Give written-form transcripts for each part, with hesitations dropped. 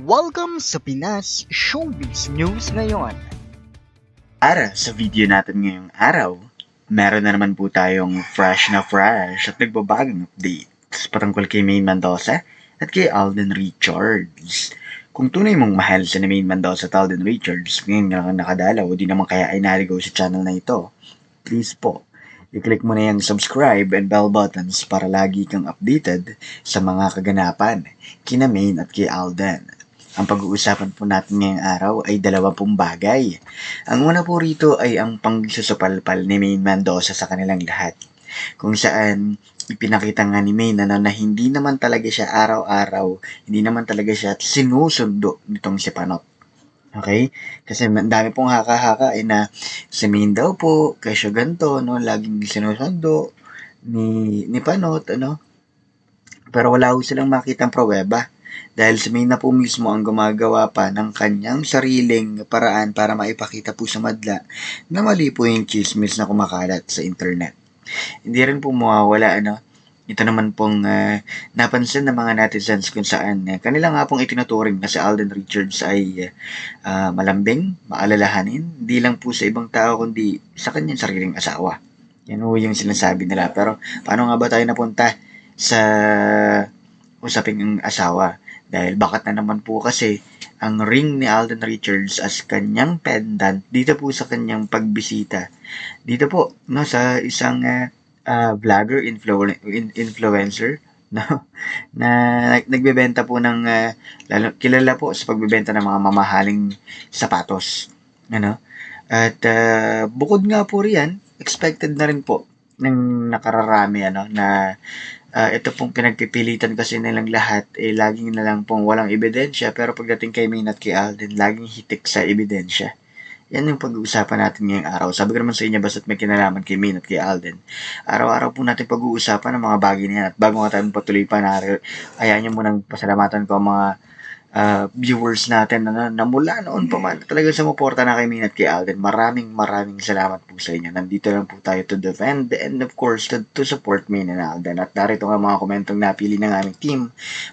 Welcome sa Pinas Showbiz News ngayon. Para sa video natin ngayong araw, meron na naman po tayong fresh at nagbabagong updates patungkol kay Maine Mendoza at kay Alden Richards. Kung tunay mong mahal si Maine Mendoza at Alden Richards, ngayon nga nakadalaw, di naman kaya ay naligaw sa channel na ito, please po, i-click mo na yung subscribe and bell buttons para lagi kang updated sa mga kaganapan kina Maine at kay Alden. Ang pag-uusapan po natin ngayong araw ay dalawampung bagay. Ang una po rito ay ang pangsusupalpal ni Maine Mendoza sa kanilang lahat. Kung saan ipinakita nga ni Maine na hindi naman talaga siya araw-araw, hindi naman talaga siya sinusundo nitong si Panot. Okay? Kasi ang dami pong haka-haka na si Maine daw po, kesyo ganito, no, laging sinusundo ni Panot, ano. Pero wala ho silang makitang pruweba. Dahil si May na po mismo ang gumagawa pa ng kanyang sariling paraan para maipakita po sa madla na mali po yung chismis na kumakalat sa internet. Hindi rin po mawawala, ito naman pong napansin ng mga netizens kung saan kanila nga pong itinuturing na si Alden Richards ay malambing, maalalahanin, hindi lang po sa ibang tao kundi sa kanyang sariling asawa. Yan po yung sinasabi nila. Pero paano nga ba tayo napunta sa usaping asawa? Dahil bakat na naman po kasi ang ring ni Alden Richards as kanyang pendant dito po sa kanyang pagbisita. Dito po, no, sa isang vlogger, influencer, no, na nagbebenta po ng, kilala po sa pagbebenta ng mga mamahaling sapatos. Ano? At bukod nga po riyan, expected na rin po ng nakararami na ito pong pinagpipilitan kasi nilang lahat, laging na lang pong walang ebidensya, pero pagdating kay Maine at kay Alden, laging hitik sa ebidensya. Yan yung pag-uusapan natin ngayong araw. Sabi ko naman sa inyo, basta't may kinalaman kay Maine at kay Alden. Araw-araw po natin pag-uusapan ng mga bagay na yan. At bago nga tayo patuloy pa, ayaw nyo munang pasalamatan ko ang mga viewers natin na mula noon pa man talagang sumuporta na kay Maine at kay Alden. Maraming salamat po sa inyo. Nandito lang po tayo to defend and of course to support Maine and Alden. At narito nga mga komentong napili ng aming team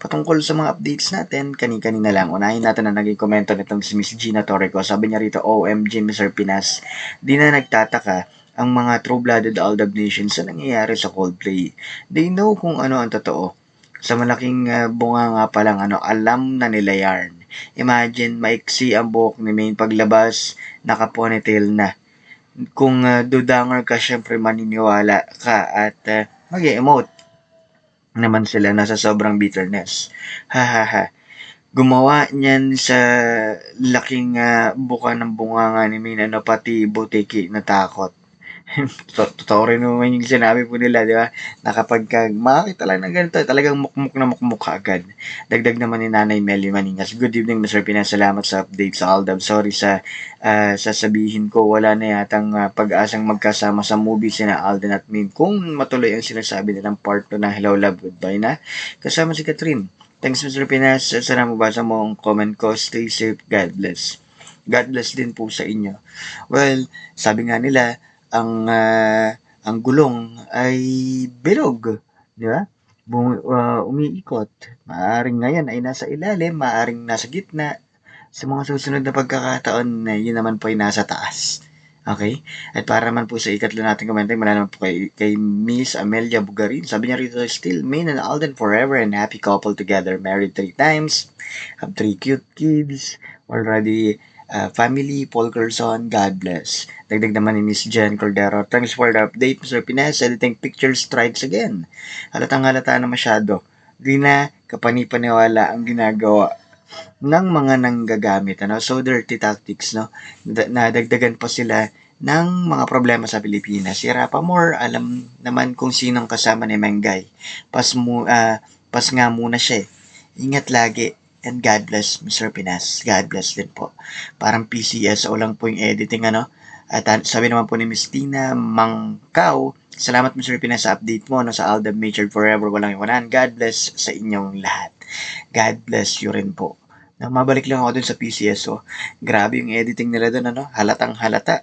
patungkol sa mga updates natin kani-kanina lang. Unahin natin ang naging komento nitong si Miss Gina Torreco. Sabi niya rito, OMG Mr. Pinas, di na nagtataka ang mga true-blooded Aldab Nations sa nangyayari sa Coldplay. They know kung ano ang totoo. Sa malaking bunga nga palang alam na nila yarn. Imagine, maiksi ang buhok ni Maine paglabas, naka-ponytail na. Kung dudanger ka, syempre maniniwala ka at mag-emote naman sila na sa sobrang bitterness. Ha ha ha. Gumawa niyan sa laking buka ng bunganga ni Maine, pati butiki na takot. Totoo rin naman yung sinabi po nila, di ba? Na kapag makakita lang ng ganito, talagang mukmuk ka agad. Dagdag naman ni Nanay Melly Maningas. Good evening, Mr. Pinas. Salamat sa update sa Aldab. Sorry sa sasabihin ko, wala na yatang pag-asang magkasama sa movie sina Alden at Min. Kung matuloy ang sinasabi nilang part 2 ng Hello Love Goodbye na, kasama si Catherine. Thanks, Mr. Pinas. Sana mabasa mo ang comment ko. Stay safe. God bless. God bless din po sa inyo. Well, sabi nga nila, ang gulong ay bilog, di ba? Umiikot. Maaring ngayon ay nasa ilalim, maaring nasa gitna. Sa mga susunod na pagkakataon, yun naman po ay nasa taas. Okay? At para naman po sa ikatlo natin komento, mula naman po kay Miss Amelia Bugarin. Sabi niya rito, still Maine and Alden forever and happy couple together. Married 3 times, have 3 cute kids, already family, Paul Carson, God bless. Dagdag naman ni Miss Jen Cordero. Thanks for the update, Mr. Pinas. Editing picture strikes again. Halatang halata na masyado. Di na kapanipaniwala ang ginagawa ng mga nanggagamit. So, dirty tactics, no? Nadagdagan pa sila ng mga problema sa Pilipinas. Si Rapamore, alam naman kung sinong kasama ni Mengay. Pas nga muna siya. Ingat lagi. And God bless, Mr. Pinas. God bless din po. Parang PCSO lang po yung editing, At sabi naman po ni Miss Tina Mangkaw, salamat, Mr. Pinas, sa update mo, sa Aldab Matured Forever, walang iwanan. God bless sa inyong lahat. God bless you rin po. Mabalik lang ako dun sa PCSO. Grabe yung editing nila dun, Halatang halata.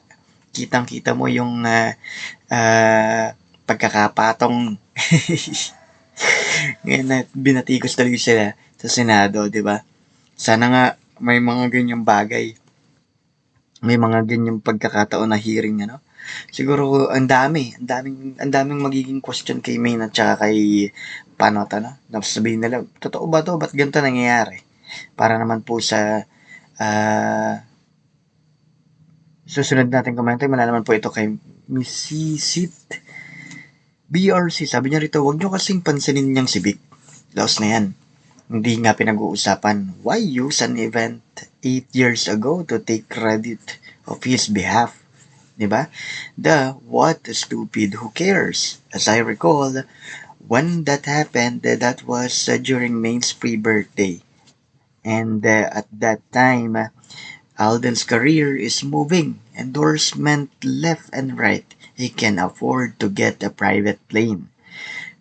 Kitang-kita mo yung pagkakapatong ngayon na binatikos talaga sila sa Senado, di ba? Sana nga may mga ganyang bagay. May mga ganyang pagkakataon na hearing, ano? Siguro ang daming magiging question kay Main at saka kay Panot, ano? Tapos sabihin nila, totoo ba to? Ba't ganito nangyayari? Para naman po sa susunod natin komento, malalaman po ito kay Miss Sisit BRC. Sabi niya rito, huwag niyo kasing pansinin niyang si Vic. Laos na yan. Hindi nga pinag-uusapan. Why use an event 8 years ago to take credit of his behalf? Diba? What stupid, who cares? As I recall, when that happened, that was during Main's pre-birthday. And at that time, Alden's career is moving. Endorsement left and right. He can afford to get a private plane.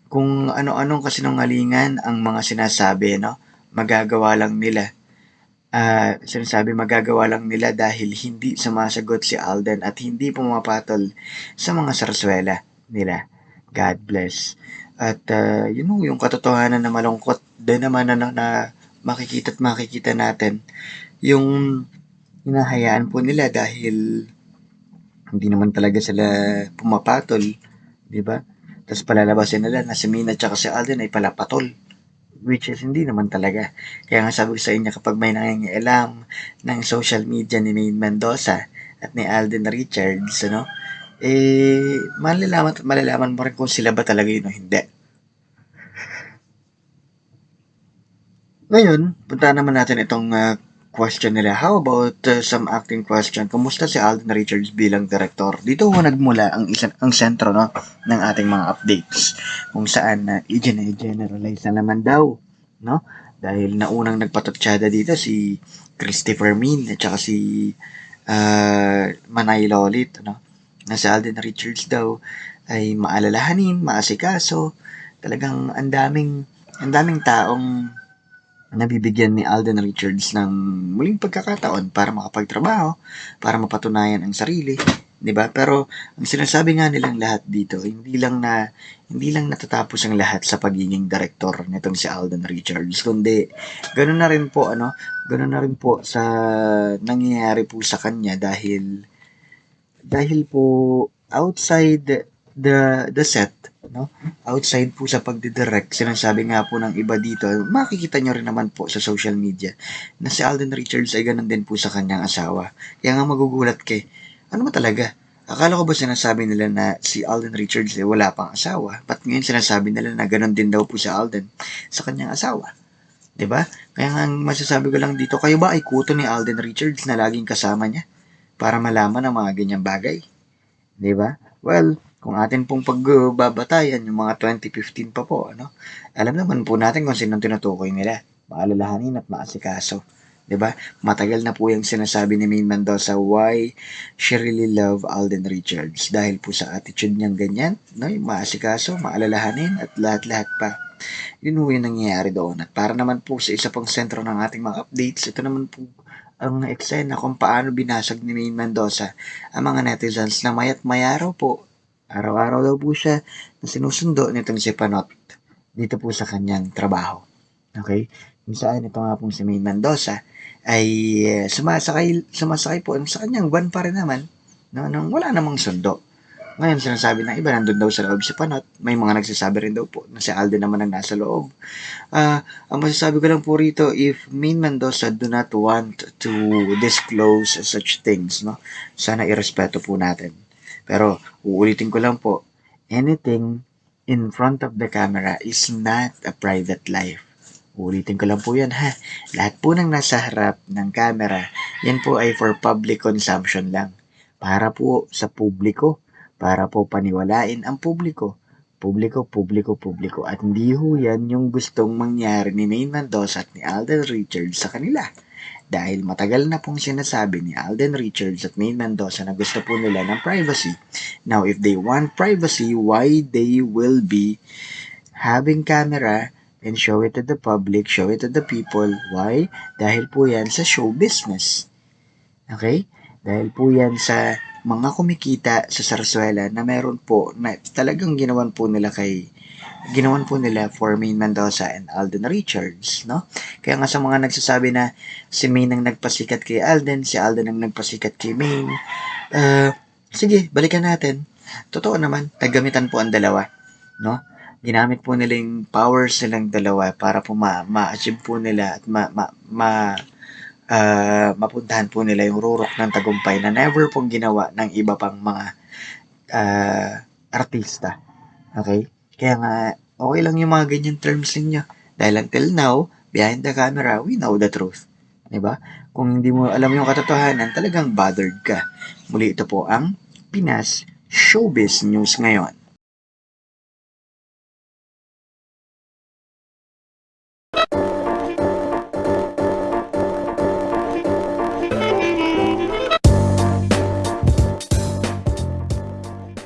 Kung ano-anong kasinungalingan ang mga sinasabi, no? Magagawa lang nila. Sinasabi magagawa lang nila dahil hindi sumasagot si Alden at hindi pumapatol sa mga sarswela nila. God bless. At yung katotohanan na malungkot din naman na makikita natin yung hinahayaan po nila dahil hindi naman talaga sila pumapatol, di ba? Tapos palalabasin nila na si Mina at si Alden ay palapatol, which is hindi naman talaga. Kaya nga sabi ko sa inyo, kapag may nangingialam ng social media ni Maine Mendoza at ni Alden Richards, malalaman mo rin kung sila ba talaga yun o hindi. Ngayon, punta naman natin itong question nila. How about some acting question? Kumusta si Alden Richards bilang director? Dito ho nagmula ang sentro, no, ng ating mga updates kung saan i-generalize na naman daw, no? Dahil naunang nagpatutsyada dito si Christopher Min at saka si Manay Lolit, no? Na si Alden Richards daw ay maalalahanin, maasikaso. Talagang ang daming taong nabibigyan ni Alden Richards ng muling pagkakataon para makapagtrabaho, para mapatunayan ang sarili, 'di ba? Pero ang sinasabi nga nilang lahat dito, hindi lang natatapos ang lahat sa pagiging direktor nitong si Alden Richards, kundi ganoon na rin po sa nangyayari po sa kanya dahil po outside the set, no? Outside po sa pagdidirect, sinasabi nga po ng iba dito, makikita nyo rin naman po sa social media na si Alden Richards ay ganun din po sa kanyang asawa. Kaya nga magugulat ano ba talaga? Akala ko ba sinasabi nila na si Alden Richards ay wala pang asawa? Ba't ngayon sinasabi nila na ganun din daw po si Alden sa kanyang asawa? 'Di ba? Kaya nga masasabi ko lang dito, kayo ba ay kuto ni Alden Richards na laging kasama niya para malaman ang mga ganyang bagay? 'Di ba? Well, kung atin pong pagbabatayan yung mga 2015 pa po, alam naman po natin kung sinong tinutukoy nila. Maalalahanin at maasikaso. 'Di ba? Matagal na po yung sinasabi ni Maine Mendoza why she really love Alden Richards. Dahil po sa attitude niyang ganyan, no? Yung maasikaso, maalalahanin at lahat-lahat pa. Yun po yung nangyayari doon. At para naman po sa isa pang sentro ng ating mga updates, ito naman po ang eksena kung paano binasag ni Maine Mendoza ang mga netizens na mayat mayaraw po. Araw-araw daw po siya na sinusundo nitong si Panot dito po sa kanyang trabaho. Okay? Kung saan ito nga pong si Maine Mendoza ay sumasakay po sa kanyang van pa rin naman nang wala namang sundo. Ngayon, sinasabi ng iba, nandun daw sa loob si Panot. May mga nagsasabi rin daw po na si Alden naman ang nasa loob. Ang masasabi ko lang po rito, if Maine Mendoza do not want to disclose such things, no? Sana irespeto po natin. Pero, uulitin ko lang po, anything in front of the camera is not a private life. Ulitin ko lang po yan, ha. Lahat po ng nasa harap ng camera, yan po ay for public consumption lang. Para po sa publiko, para po paniwalain ang publiko. Publiko. At hindi ho yan yung gustong mangyari ni Maine Mendoza at ni Alden Richards sa kanila. Dahil matagal na pong sinasabi ni Alden Richards at Maine Mendoza na gusto po nila ng privacy. Now, if they want privacy, why they will be having camera and show it to the public, show it to the people? Why? Dahil po yan sa show business. Okay? Dahil po yan sa mga kumikita sa Sarsuela na meron po na talagang ginawan po nila kay ginawan po nila for Maine Mendoza and Alden Richards, no? Kaya nga sa mga nagsasabi na si Maine ang nagpasikat kay Alden, si Alden ang nagpasikat kay Maine, sige, balikan natin. Totoo naman, naggamitan po ang dalawa, no? Ginamit po nila yung powers nilang dalawa para po ma-achieve po nila at mapuntahan po nila yung rurok ng tagumpay na never pong ginawa ng iba pang mga artista. Okay? Kaya nga, okay lang yung mga ganyan terms ninyo. Dahil until now, behind the camera, we know the truth. Diba? Kung hindi mo alam yung katotohanan, talagang bothered ka. Muli ito po ang Pinas Showbiz News ngayon.